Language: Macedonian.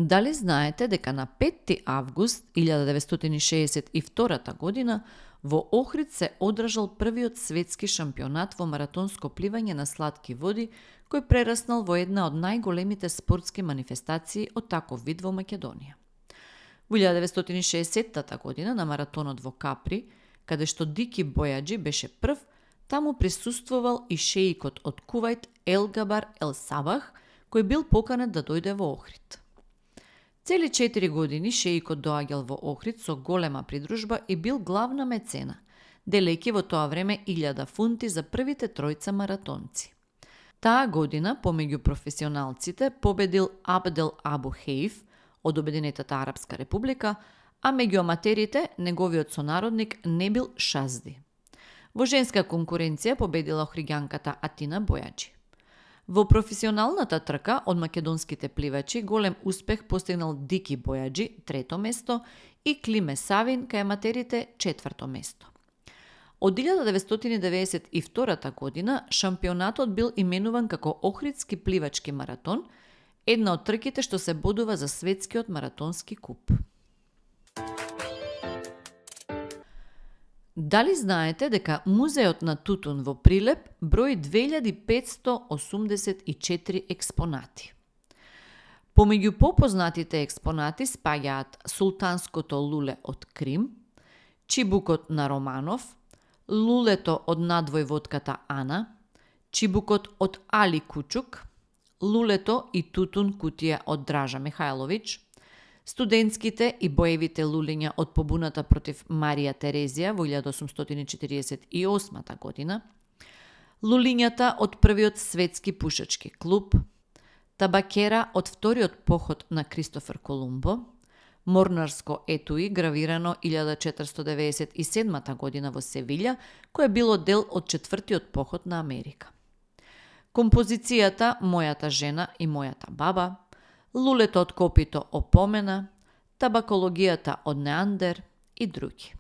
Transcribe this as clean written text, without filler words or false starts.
Дали знаете дека на 5 август 1962 година во Охрид се одржал првиот светски шампионат во маратонско пливање на слатки води, кој прераснал во една од најголемите спортски манифестации од таков вид во Македонија. Во 1960 година на маратонот во Капри, каде што Дики Бојаджи беше прв, таму присуствувал и шеикот од Кувајт Елгабар Ел Сабах, кој бил поканет да дојде во Охрид. Цели 4 години шеикот доаѓал во Охрид со голема придружба и бил главна мецена, делејќи во тоа време 1000 фунти за првите тројца маратонци. Таа година, помеѓу професионалците, победил Абдел Абу Хеиф од Обединетата Арапска република, а меѓу аматерите неговиот сонародник Небил Шазди. Во женска конкуренција победила охриѓанката Атина Бојаджи. Во професионалната трка од македонските пливачи голем успех постигнал Дики Бојаджи, 3-то место, и Климе Савин кај аматерите 4-то место. Од 1992 година шампионатот бил именуван како Охридски пливачки маратон, една од трките што се бодува за светскиот маратонски куп. Дали знаете дека музеот на Тутун во Прилеп брои 2584 експонати? Помеѓу попознатите експонати спаѓаат султанското луле од Крим, чибукот на Романов, лулето од надвојводката Ана, чибукот од Али Кучук, лулето и Тутун кутија од Дража Михајловиќ, студентските и боевите лулиња од побуната против Марија Терезија во 1848 година, лулињата од првиот светски пушачки клуб, табакера од вториот поход на Кристофер Колумбо, морнарско етуи гравирано 1497 година во Севилја, кое било дел од четвртиот поход на Америка. Композицијата Мојата жена и мојата баба, лулето од копито Опомена, табакологијата од Неандер и други.